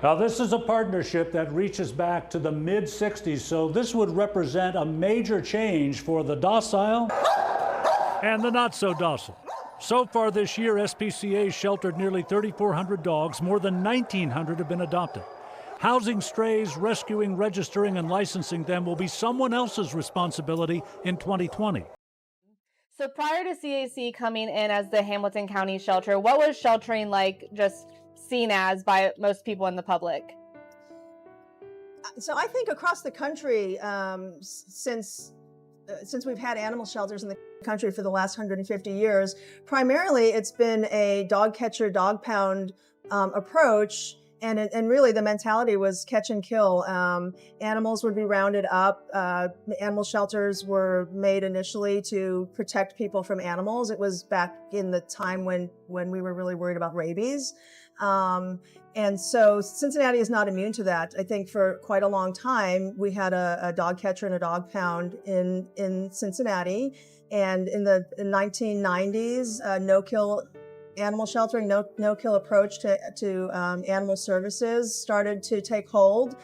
Now, this is a partnership that reaches back to the mid-'60s, so this would represent a major change for the docile and the not-so-docile. So far this year, SPCA sheltered nearly 3,400 dogs. More than 1,900 have been adopted. Housing strays, rescuing, registering, and licensing them will be someone else's responsibility in 2020. So prior to CAC coming in as the Hamilton County shelter, what was sheltering like, just seen as by most people in the public? So I think across the country, since we've had animal shelters in the country for the last 150 years, primarily it's been a dog catcher, dog pound approach. And really the mentality was catch and kill. Animals would be rounded up. Animal shelters were made initially to protect people from animals. It was back in the time when we were really worried about rabies. And so Cincinnati is not immune to that. I think for quite a long time, we had a dog catcher and a dog pound in Cincinnati. And in the 1990s, no-kill animal sheltering, no-kill approach to animal services started to take hold.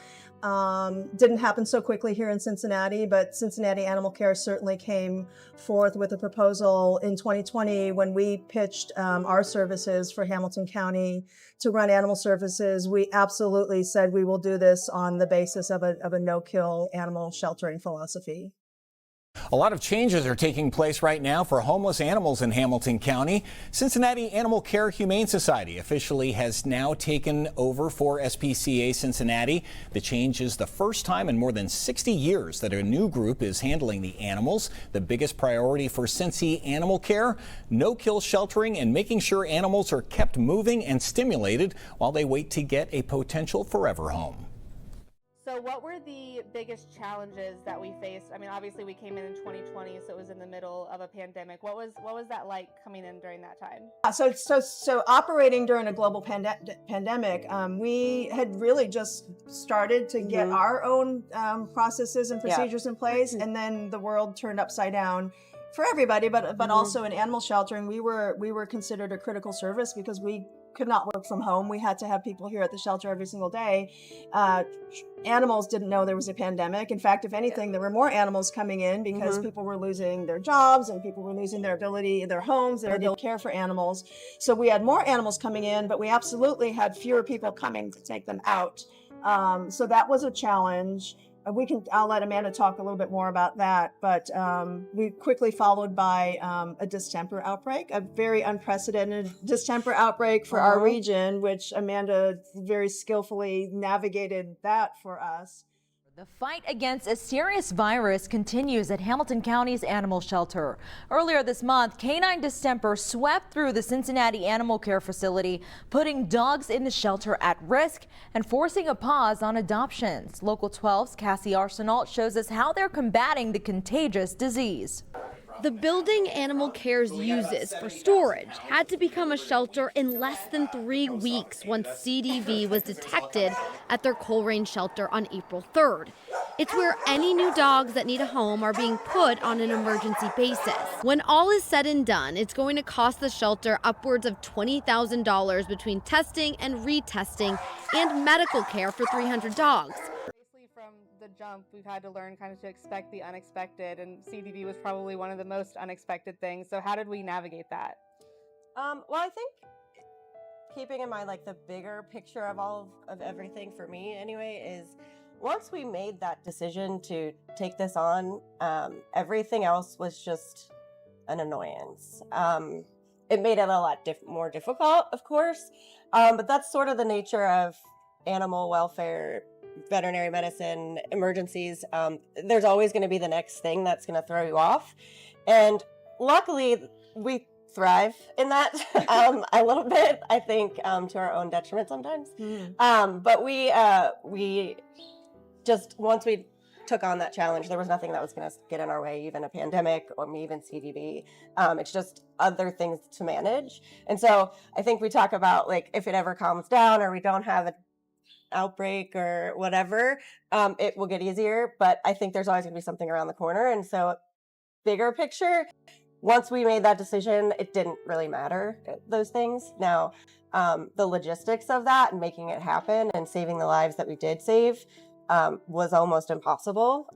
Didn't happen so quickly here in Cincinnati, but Cincinnati Animal Care certainly came forth with a proposal in 2020 when we pitched our services for Hamilton County to run animal services. We absolutely said we will do this on the basis of a no-kill animal sheltering philosophy. A lot of changes are taking place right now for homeless animals in Hamilton County. Cincinnati Animal Care Humane Society officially has now taken over for SPCA Cincinnati. The change is the first time in more than 60 years that a new group is handling the animals. The biggest priority for Cincy Animal Care, no-kill sheltering and making sure animals are kept moving and stimulated while they wait to get a potential forever home. So what were the biggest challenges that we faced? I mean, obviously we came in 2020, so it was in the middle of a pandemic. What was that like coming in during that time? So operating during a global pandemic, we had really just started to get our own processes and procedures in place, and then the world turned upside down for everybody, but also in animal sheltering, we were considered a critical service because we could not work from home. We had to have people here at the shelter every single day. Animals didn't know there was a pandemic. In fact, if anything, there were more animals coming in because people were losing their jobs and people were losing their ability, their homes, their ability to care for animals. So we had more animals coming in, but we absolutely had fewer people coming to take them out. So that was a challenge. I'll let Amanda talk a little bit more about that, but we quickly followed by a distemper outbreak, a very unprecedented distemper outbreak for our region, which Amanda very skillfully navigated that for us. The fight against a serious virus continues at Hamilton County's animal shelter. Earlier this month, canine distemper swept through the Cincinnati Animal Care facility, putting dogs in the shelter at risk and forcing a pause on adoptions. Local 12's Cassie Arsenault shows us how they're combating the contagious disease. The building Animal Cares uses for storage had to become a shelter in less than 3 weeks once CDV was detected at their Coleraine shelter on April 3rd. It's where any new dogs that need a home are being put on an emergency basis. When all is said and done, it's going to cost the shelter upwards of $20,000 between testing and retesting and medical care for 300 dogs. From the jump, we've had to learn kind of to expect the unexpected, and CDV was probably one of the most unexpected things. So how did we navigate that? Well, I think keeping in mind like the bigger picture of everything for me anyway is once we made that decision to take this on, everything else was just an annoyance. It made it a lot more difficult, of course, but that's sort of the nature of animal welfare, veterinary medicine, emergencies. There's always going to be the next thing that's going to throw you off. And luckily, we thrive in that a little bit, I think, to our own detriment sometimes. But we just, once we took on that challenge, there was nothing that was going to get in our way, even a pandemic or even CDV. It's just other things to manage. And so I think we talk about, like, if it ever calms down or we don't have an outbreak or whatever, it will get easier. But I think there's always going to be something around the corner. And so bigger picture, once we made that decision, it didn't really matter, those things. Now, the logistics of that and making it happen and saving the lives that we did save was almost impossible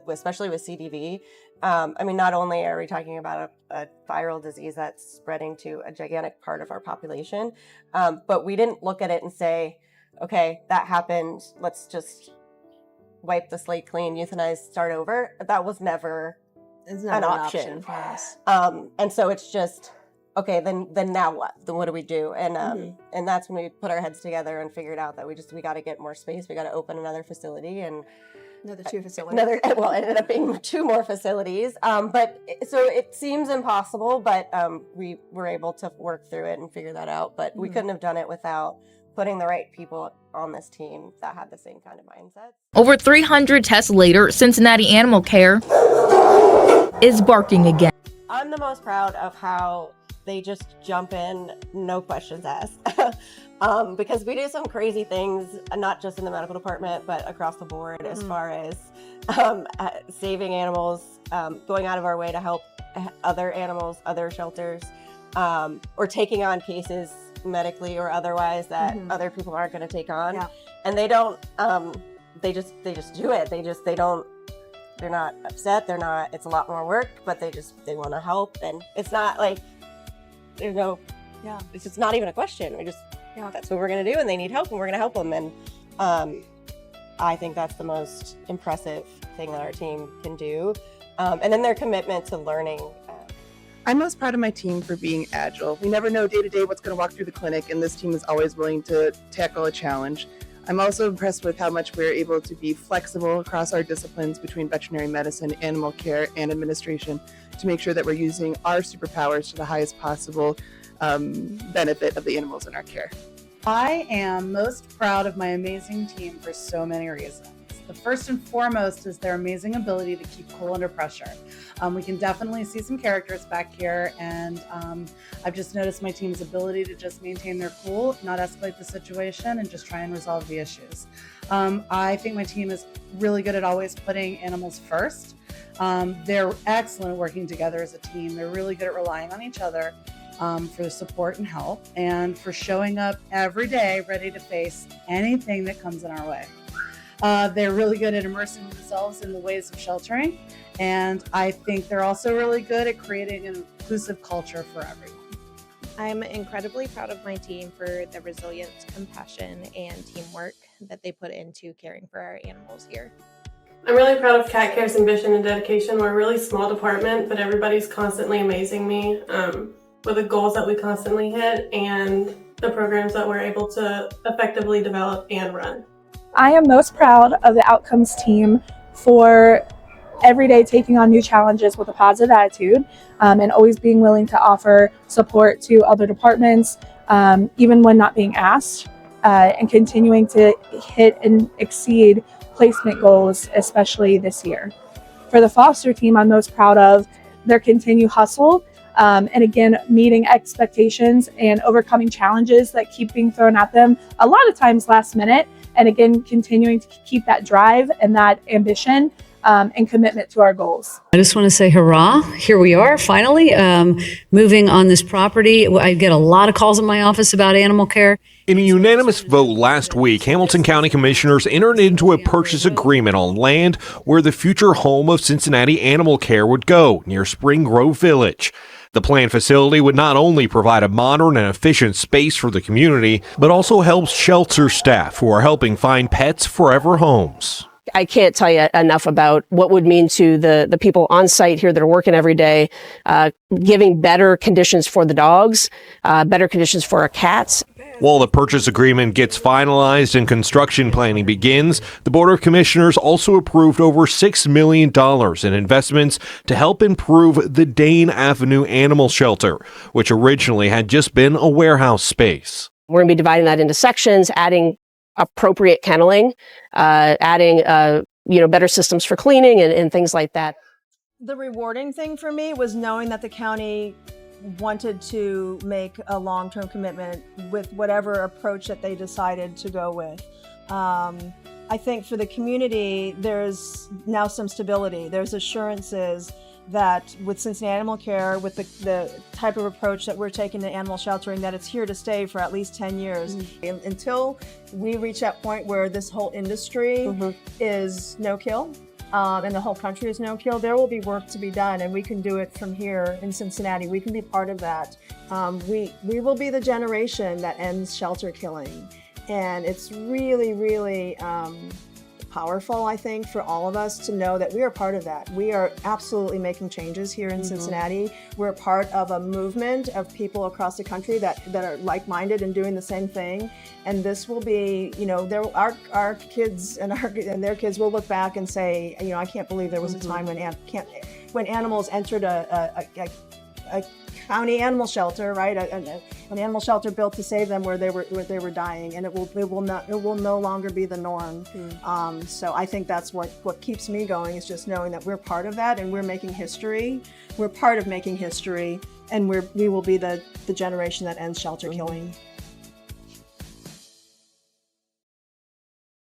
especially with CDV. I mean, not only are we talking about a viral disease that's spreading to a gigantic part of our population, but we didn't look at it and say, okay, that happened, let's just wipe the slate clean, euthanize, start over. That was never an option for us. And so it's just, okay, then now what? Then what do we do? And and that's when we put our heads together and figured out that we got to get more space. We got to open another facility and Another 2 facilities. Well, it ended up being 2 more facilities. But so it seems impossible, but we were able to work through it and figure that out. But we couldn't have done it without putting the right people on this team that had the same kind of mindset. Over 300 tests later, Cincinnati Animal Care is barking again. I'm the most proud of how they just jump in, no questions asked. Because we do some crazy things, not just in the medical department, but across the board as far as saving animals, going out of our way to help other animals, other shelters, or taking on cases medically or otherwise that other people aren't going to take on. Yeah. And they don't, they just do it. They're not upset. It's a lot more work, but they want to help. And it's not like, it's just not even a question. That's what we're going to do, and they need help, and we're going to help them. And I think that's the most impressive thing that our team can do. And then their commitment to learning. I'm most proud of my team for being agile. We never know day to day what's going to walk through the clinic, and this team is always willing to tackle a challenge. I'm also impressed with how much we're able to be flexible across our disciplines between veterinary medicine, animal care, and administration to make sure that we're using our superpowers to the highest possible benefit of the animals in our care. I am most proud of my amazing team for so many reasons. The first and foremost is their amazing ability to keep cool under pressure. We can definitely see some characters back here, and I've just noticed my team's ability to just maintain their cool, not escalate the situation, and just try and resolve the issues. I think my team is really good at always putting animals first. They're excellent at working together as a team. They're really good at relying on each other for the support and help, and for showing up every day ready to face anything that comes in our way. They're really good at immersing themselves in the ways of sheltering, and I think they're also really good at creating an inclusive culture for everyone. I'm incredibly proud of my team for the resilience, compassion, and teamwork that they put into caring for our animals here. I'm really proud of Cat Care's ambition and dedication. We're a really small department, but everybody's constantly amazing me with the goals that we constantly hit and the programs that we're able to effectively develop and run. I am most proud of the Outcomes team for every day taking on new challenges with a positive attitude and always being willing to offer support to other departments, even when not being asked, and continuing to hit and exceed placement goals, especially this year. For the foster team, I'm most proud of their continued hustle and again, meeting expectations and overcoming challenges that keep being thrown at them, a lot of times last minute. And again, continuing to keep that drive and that ambition and commitment to our goals. I just want to say hurrah. Here we are, finally, moving on this property. I get a lot of calls in my office about animal care. In a unanimous vote last week, Hamilton County Commissioners entered into a purchase agreement on land where the future home of Cincinnati Animal Care would go, near Spring Grove Village. The planned facility would not only provide a modern and efficient space for the community, but also helps shelter staff who are helping find pets forever homes. I can't tell you enough about what would mean to the people on site here that are working every day, giving better conditions for the dogs, better conditions for our cats. While the purchase agreement gets finalized and construction planning begins, the Board of Commissioners also approved over $6 million in investments to help improve the Dane Avenue Animal Shelter, which originally had just been a warehouse space. We're going to be dividing that into sections, adding appropriate kenneling, adding better systems for cleaning and things like that. The rewarding thing for me was knowing that the county wanted to make a long-term commitment with whatever approach that they decided to go with. I think for the community, there's now some stability. There's assurances that with Cincinnati Animal Care, with the type of approach that we're taking to animal sheltering, that it's here to stay for at least 10 years. Until we reach that point where this whole industry is no-kill, and the whole country is no-kill, there will be work to be done, and we can do it from here in Cincinnati. We can be part of that. We will be the generation that ends shelter killing, and it's really, really powerful, I think, for all of us to know that we are part of that. We are absolutely making changes here in Cincinnati. We're part of a movement of people across the country that are like-minded and doing the same thing. And this will be, you know, our kids and their kids will look back and say, you know, I can't believe there was a time when animals entered a county animal shelter, right? An animal shelter built to save them where they were dying, and it will no longer be the norm. So I think that's what keeps me going, is just knowing that we're part of that, and we're making history. We're part of making history, and we will be the generation that ends shelter killing.